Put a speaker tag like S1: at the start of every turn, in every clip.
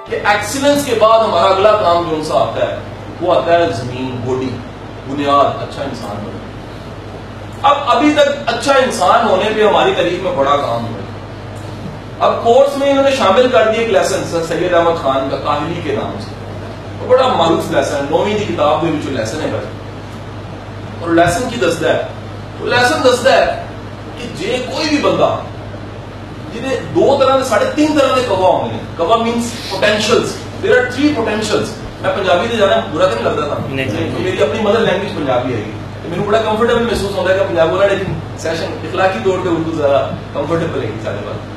S1: کہ ایکسیلنس کے بعد ہمارا اگلا کام جو سا آتا ہے وہ آتا ہے زمین، باڈی، بنیاد، اچھا انسان ہونا. اب ابھی تک اچھا انسان ہونے پہ ہماری تاریخ میں بڑا کام ہوا. اب کورس میں انہوں نے شامل کر دیا ایک لیسن سر سید احمد خان کا کاہلی کے نام سے. وہ بڑا معروف لیسن ہے، 9ویں کی کتاب کے جو لیسن ہے اور لیسن کی دستا ہے. تو لیسن دستا ہے کہ جے کوئی بھی بندہ جنہیں 2 طرح سے 3.5 طرح کے کوا ہوں گے. کوا means potentials. There are 3 potentials. میں پنجابی سے جانا برا تو نہیں لگتا تھا، میری اپنی مدر لینگویج پنجابی ہے تو میرے بڑا کمفرٹیبل محسوس ہوتا ہے کہ پنجاب بولا، لیکن سیشن اخلاقی طور پہ اردو زیادہ کمفرٹیبل ہے سارے بات.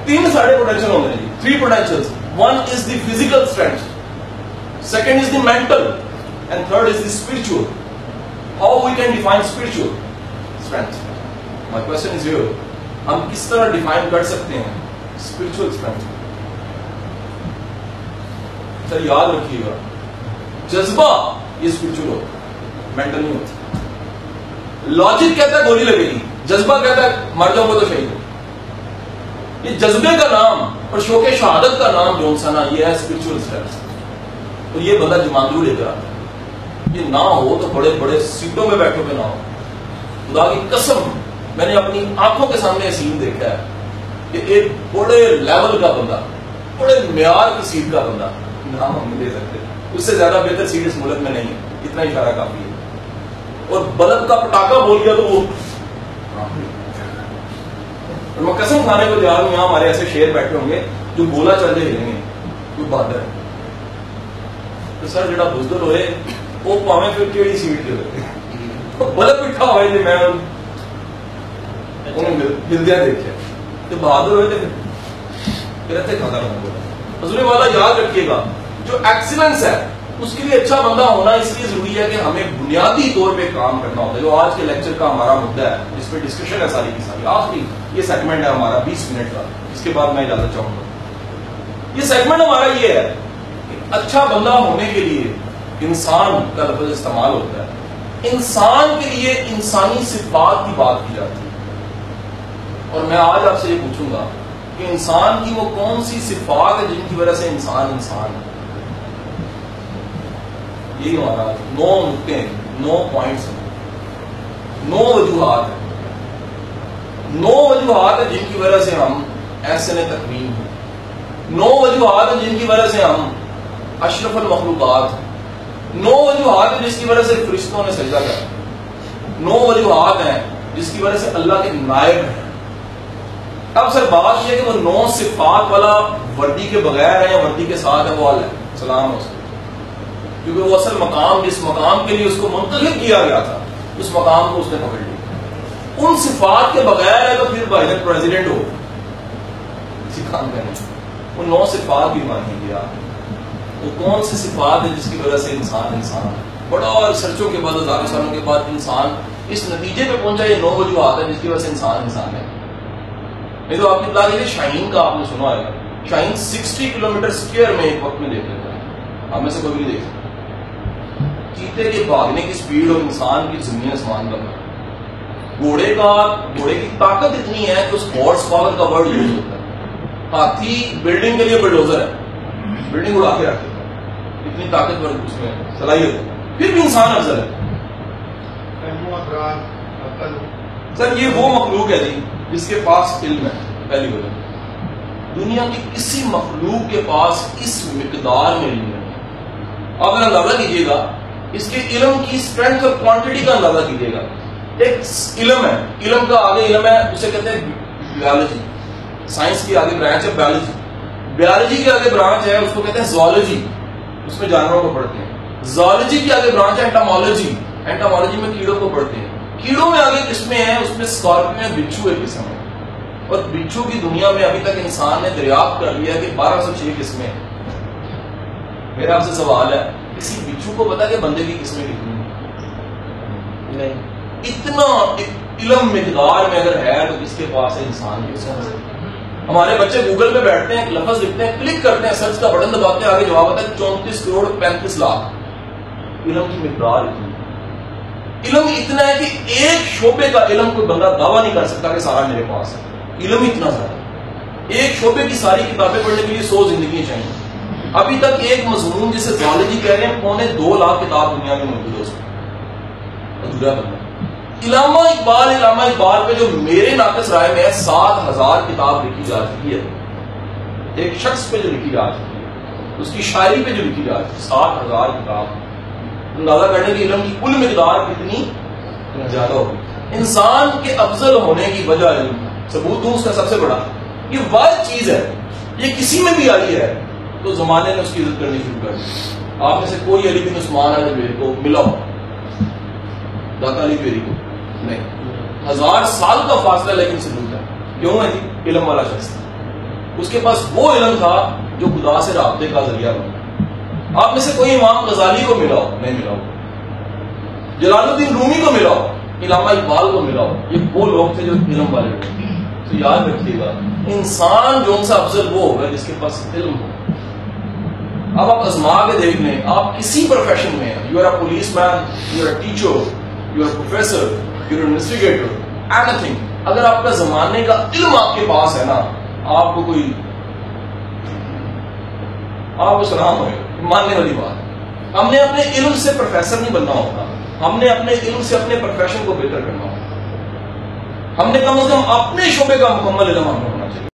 S1: 3 ساڑھے پوٹینشیل ہوتے ہیں جی. 3 potentials. 1 is the physical strength, 2nd is the mental, and 3rd is the spiritual. How we can define spiritual strength? My question is here. ہم کس طرح ڈیفائن کر سکتے ہیں spiritual strength؟ سر یاد رکھیے گا، جذبہ یہ spiritual ہوتا ہے، mental نہیں ہوتا. لاجک کہتا ہے گولی لگے گی، جذبہ کہتا ہے مر جاؤں گا تو شہید ہو. یہ جذبے کا نام اور شوق شہادت کا نام جو انسان یہ ہے spiritual strength. اور یہ بندہ جماندرو لے کر آتا ہے. یہ نہ ہو تو بڑے بڑے سیٹوں میں بیٹھو گے نہ ہو. خدا کی قسم میں نے اپنی آنکھوں کے سامنے سین دیکھا ہے کہ ایک بڑے لیول کا بندہ، بڑے معیار کی سیٹ کا بندہ، نام ہم نہیں دے سکتے، اس سے زیادہ بہتر سیٹ اس ملک میں نہیں ہے، اتنا اشارہ کافی ہے. اور بلد کا پٹاخہ بول گیا تو وہ میں قسم کھانے کو تیار ہوں یہاں ہمارے ایسے شیر بیٹھے ہوں گے جو گولا چل دے ہلیں گے کوئی بہادر ہے. تو سر جڑا بزدل ہوئے وہ پاویں پھر کیڑی سیٹ کے ہوئے بلد پٹھا ہوئے جی میں ملدیا دیکھے تو بہادر ہوئے تھے پھر رہتے کھانا رہا. حضور والا یاد رکھیے گا جو ایکسیلنس ہے اس کے لیے اچھا بندہ ہونا اس لیے ضروری ہے کہ ہمیں بنیادی طور پہ کام کرنا ہوتا ہے. جو آج کے لیکچر کا ہمارا مدعا ہے جس پہ ڈسکشن ہے ساری کی ساری، آخری یہ سیگمنٹ ہے ہمارا 20 منٹ کا، اس کے بعد میں اجازت چاہوں گا. یہ سیگمنٹ ہمارا یہ ہے کہ اچھا بندہ ہونے کے لیے انسان کا لفظ استعمال ہوتا ہے. انسان کے لیے انسانی صفات کی بات کی جاتی ہے. اور میں آج آپ سے یہ پوچھوں گا کہ انسان کی وہ کون سی صفات ہے جن کی وجہ سے انسان انسان ہے. یہی ہمارا 9 نقطے ہیں، 9 پوائنٹس ہیں، 9 وجوہات ہیں. 9 وجوہات ہیں جن کی وجہ سے ہم احسن تکوین ہیں. 9 وجوہات ہیں جن کی وجہ سے ہم اشرف المخلوقات ہیں. 9 وجوہات ہیں جس کی وجہ سے فرشتوں نے سجدہ کیا. 9 وجوہات ہیں جس کی وجہ سے اللہ کے نائب ہیں. اب سر بات یہ ہے کہ وہ 9 صفات والا وردی کے بغیر ہے یا وردی کے ساتھ ہے، وہ اللہ ہے، سلام ہے اس کو. کیونکہ وہ اصل مقام جس مقام کے لیے اس کو منتخب کیا گیا تھا اس مقام کو اس نے پکڑ لیا. ان صفات کے بغیر ہے تو پھر بھائی پریزیڈنٹ ہو اسی کام کرنے. وہ 9 صفات بھی مانی گیا. وہ کون سی صفات ہے جس کی وجہ سے انسان انسان ہے. بڑا ریسرچوں کے بعد، ہزاروں سالوں کے بعد انسان اس نتیجے پہ پہنچا یہ 9 وجوہات ہیں جس کی وجہ سے انسان انسان ہے. نہیں تو آپ کی اطلاع لیجیے شاہین کا آپ نے سنا ہے. شاہین 60 کلومیٹر اسکوائر میں ایک وقت میں دیکھ لیتا ہے، ہم میں سے کوئی بھی نہیں دیکھ سکتا. چیتے کے بھاگنے کی سپیڈ اور انسان کی زمین آسمان کا فرق. گھوڑے کی طاقت اتنی ہے کہ اس ہارس پاور کا ورڈ یوز ہوتا ہے. ہاتھی بلڈنگ کے لیے بلڈوزر ہے، بلڈنگ اڑا کے رکھتا ہے، اتنی طاقتور اس میں صلاحیت ہے. پھر بھی انسان افضل ہے. سر یہ وہ مخلوق ہے جی جس کے پاس علم ہے. پہلی وجہ دنیا کی کسی مخلوق کے پاس اس مقدار میں علم نہیں. آپ اگر اندازہ کیجیے گا اس کے علم کی اسٹرینتھ اور کوانٹٹی کا اندازہ کیجیے گا. ایک علم ہے، علم کا آگے علم ہے اسے کہتے ہیں بیالوجی. سائنس کی آگے برانچ ہے بیالوجی. بیالوجی کے آگے برانچ ہے اس کو کہتے ہیں زوالوجی، اس میں جانوروں کو پڑھتے ہیں. زوالوجی کی آگے برانچ ہے اینٹامولوجی، اینٹامولوجی میں کیڑوں کو پڑھتے ہیں. کیڑوں میں آگے قسمیں ہیں، اس میں اسکارپیو ہے، بچھو ایک قسم ہے. اور بچھو کی دنیا میں ابھی تک انسان نے دریافت کر لیا کہ 1206 قسمیں ہیں. میرا آپ سے سوال ہے کسی بچھو کو پتا کہ بندے کی قسمیں کتنی ہیں؟ نہیں. اتنا علم مقدار میں اگر ہے تو کس کے پاس ہے؟ انسان کے پاس. ہمارے بچے گوگل پہ بیٹھتے ہیں، ایک لفظ لکھتے ہیں، کلک کرتے ہیں، سرچ کا بٹن دباتے ہیں، آگے جواب آتا ہے 34 کروڑ 35 لاکھ. علم کی مقدار اتنی. علم اتنا ہے کہ ایک شعبے کا علم کوئی بندہ دعویٰ نہیں کر سکتا کہ سارا میرے پاس ہے. علم اتنا زیادہ. ایک شعبے کی ساری کتابیں پڑھنے کے لیے 100 زندگیاں چاہیے. ابھی تک ایک مضمون جسے زوالوجی کہہ رہے ہیں 2.25 لاکھ کتاب دنیا میں موجود ہے اس میں ادھورا بننا. علامہ اقبال پہ جو میرے ناقص رائے میں 7,000 کتاب لکھی جا چکی ہے. ایک شخص پہ جو لکھی جا چکی ہے, اس کی شاعری پہ جو لکھی جا چکی ہے, 7,000 کتاب. اندازہ کرنے کی علم کی کل مقدار کتنی زیادہ ہوگی. انسان کے افضل ہونے کی وجہ علم, ثبوت دوں اس کا سب سے بڑا, یہ واحد چیز ہے, یہ کسی میں بھی آئی ہے تو زمانے نے اس کی عزت کرنی شروع کر دی. آپ میں سے کوئی علی بن عثمان علی کو ملا ہو, داتا علی پیری کو نہیں, 1000 سال کا فاصلہ لیکن ثبوت ہے. کیوں ہے جی؟ علم والا شخص تھا, اس کے پاس وہ علم تھا جو خدا سے رابطے کا ذریعہ بنا. آپ میں سے کوئی امام غزالی کو ملا ہو, نہیں ملا ہو. جلال الدین رومی کو ملا ہو, علامہ اقبال کو ملا ہو, یہ وہ لوگ تھے جو علم والے تھے. تو یاد رکھیے گا, انسان جو ان سے افضل وہ ہوگا جس کے پاس علم ہو. اب آپ آزما کے دیکھ لیں, آپ کسی پروفیشن میں, you are a policeman, you are a teacher, you are a professor, you are investigator, اینی تھنگ, اگر آپ کا زمانے کا علم آپ کے پاس ہے نا, آپ کو کوئی آپ کو سلام ہوئے, ماننے والی بات. ہم نے اپنے علم سے پروفیسر نہیں بننا ہوتا, ہم نے اپنے علم سے اپنے پروفیشن کو بہتر کرنا ہوتا. ہم نے کم از کم اپنے شعبے کا مکمل علم ہمیں